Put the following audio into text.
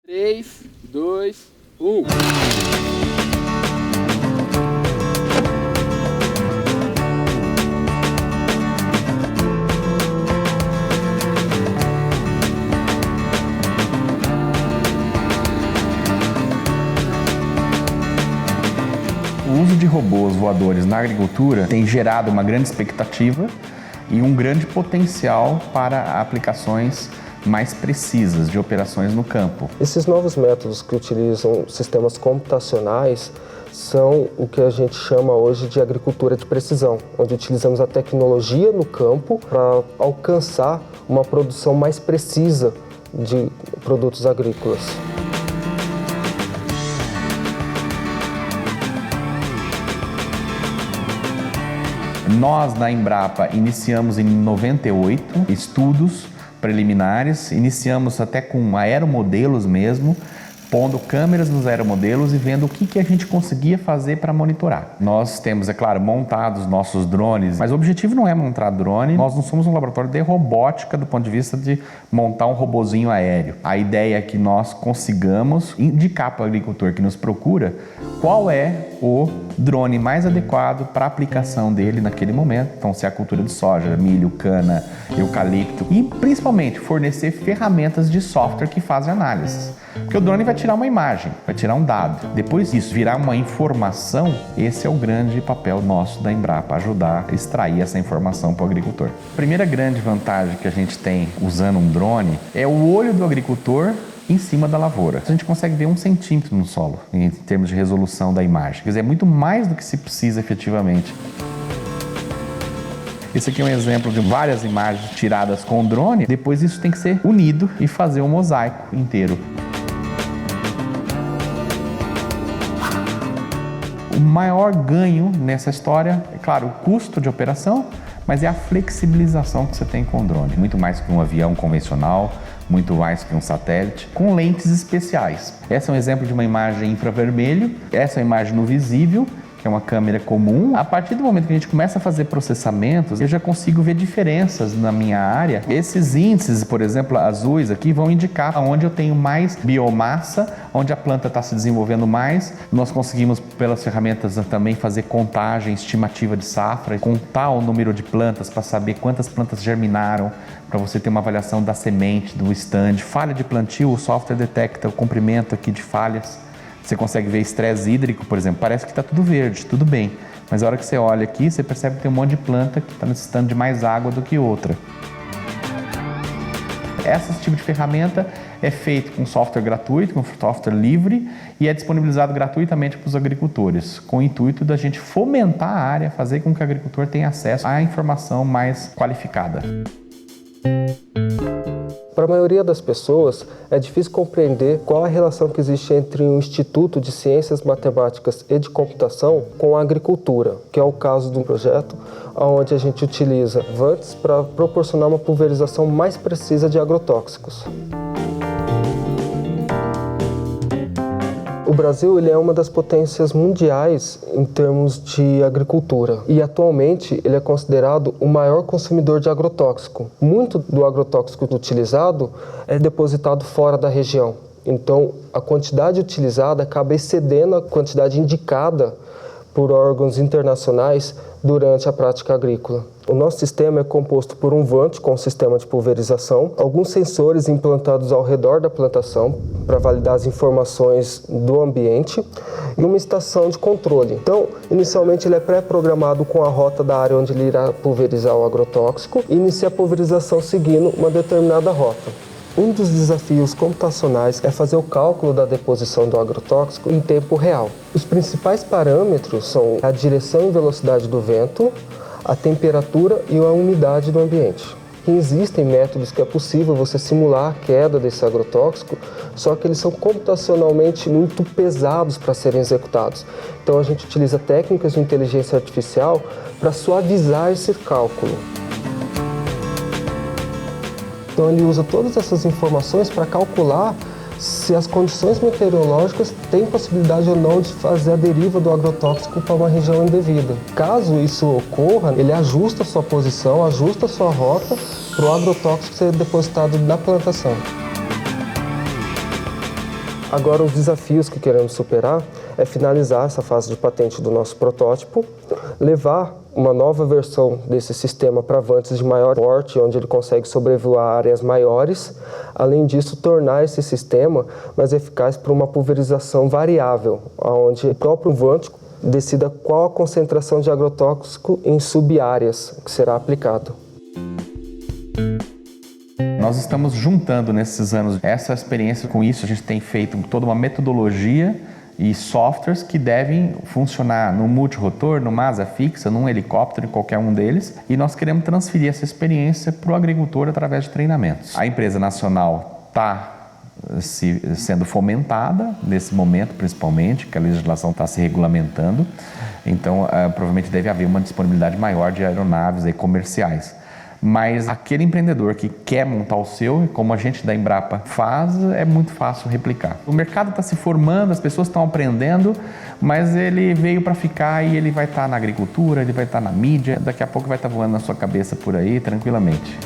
3, 2, 1. O uso de robôs voadores na agricultura tem gerado uma grande expectativa e um grande potencial para aplicações mais precisas de operações no campo. Esses novos métodos que utilizam sistemas computacionais são o que a gente chama hoje de agricultura de precisão, onde utilizamos a tecnologia no campo para alcançar uma produção mais precisa de produtos agrícolas. Nós, na Embrapa, iniciamos em 98 estudos preliminares, iniciamos até com aeromodelos mesmo, pondo câmeras nos aeromodelos e vendo o que a gente conseguia fazer para monitorar. Nós temos, é claro, montados nossos drones, mas o objetivo não é montar drone, nós não somos um laboratório de robótica do ponto de vista de montar um robozinho aéreo. A ideia é que nós consigamos indicar para o agricultor que nos procura qual é o drone mais adequado para a aplicação dele naquele momento. Então, se é a cultura de soja, milho, cana, eucalipto e principalmente fornecer ferramentas de software que fazem análises. Porque o drone vai tirar uma imagem, vai tirar um dado. Depois disso, virar uma informação, esse é o grande papel nosso da Embrapa, ajudar a extrair essa informação para o agricultor. A primeira grande vantagem que a gente tem usando um drone é o olho do agricultor em cima da lavoura. A gente consegue ver 1 centímetro no solo, em termos de resolução da imagem. Quer dizer, é muito mais do que se precisa efetivamente. Esse aqui é um exemplo de várias imagens tiradas com o drone. Depois isso tem que ser unido e fazer um mosaico inteiro. O maior ganho nessa história é, claro, o custo de operação, mas é a flexibilização que você tem com o drone. Muito mais que um avião convencional, muito mais que um satélite, com lentes especiais. Essa é um exemplo de uma imagem infravermelho, essa é uma imagem no visível, que é uma câmera comum. A partir do momento que a gente começa a fazer processamentos, eu já consigo ver diferenças na minha área. Esses índices, por exemplo, azuis aqui, vão indicar onde eu tenho mais biomassa, onde a planta está se desenvolvendo mais. Nós conseguimos, pelas ferramentas, também fazer contagem estimativa de safra, contar o número de plantas para saber quantas plantas germinaram, para você ter uma avaliação da semente, do stand. Falha de plantio, o software detecta o comprimento aqui de falhas. Você consegue ver estresse hídrico, por exemplo, parece que está tudo verde, tudo bem. Mas a hora que você olha aqui, você percebe que tem um monte de planta que está necessitando de mais água do que outra. Esse tipo de ferramenta é feito com software gratuito, com software livre e é disponibilizado gratuitamente para os agricultores, com o intuito da gente fomentar a área, fazer com que o agricultor tenha acesso à informação mais qualificada. Para a maioria das pessoas, é difícil compreender qual a relação que existe entre um Instituto de Ciências Matemáticas e de Computação com a agricultura, que é o caso de um projeto onde a gente utiliza vantes para proporcionar uma pulverização mais precisa de agrotóxicos. O Brasil ele é uma das potências mundiais em termos de agricultura e atualmente ele é considerado o maior consumidor de agrotóxico. Muito do agrotóxico utilizado é depositado fora da região, então a quantidade utilizada acaba excedendo a quantidade indicada por órgãos internacionais durante a prática agrícola. O nosso sistema é composto por um vante com sistema de pulverização, alguns sensores implantados ao redor da plantação para validar as informações do ambiente e uma estação de controle. Então, inicialmente ele é pré-programado com a rota da área onde ele irá pulverizar o agrotóxico e inicia a pulverização seguindo uma determinada rota. Um dos desafios computacionais é fazer o cálculo da deposição do agrotóxico em tempo real. Os principais parâmetros são a direção e velocidade do vento, a temperatura e a umidade do ambiente. E existem métodos que é possível você simular a queda desse agrotóxico, só que eles são computacionalmente muito pesados para serem executados. Então a gente utiliza técnicas de inteligência artificial para suavizar esse cálculo. Então ele usa todas essas informações para calcular se as condições meteorológicas têm possibilidade ou não de fazer a deriva do agrotóxico para uma região indevida. Caso isso ocorra, ele ajusta a sua posição, ajusta a sua rota para o agrotóxico ser depositado na plantação. Agora, os desafios que queremos superar é finalizar essa fase de patente do nosso protótipo, levar uma nova versão desse sistema para vantes de maior porte, onde ele consegue sobrevoar áreas maiores. Além disso, tornar esse sistema mais eficaz para uma pulverização variável, onde o próprio vante decida qual a concentração de agrotóxico em sub-áreas que será aplicado. Nós estamos juntando nesses anos essa experiência. Com isso, a gente tem feito toda uma metodologia e softwares que devem funcionar no multirotor, numa asa fixa, num helicóptero, em qualquer um deles. E nós queremos transferir essa experiência para o agricultor através de treinamentos. A empresa nacional está sendo fomentada nesse momento, principalmente, que a legislação está se regulamentando. Então, provavelmente deve haver uma disponibilidade maior de aeronaves aí comerciais. Mas aquele empreendedor que quer montar o seu, como a gente da Embrapa faz, é muito fácil replicar. O mercado está se formando, as pessoas estão aprendendo, mas ele veio para ficar e ele vai estar na agricultura, ele vai estar na mídia, daqui a pouco vai estar voando na sua cabeça por aí tranquilamente.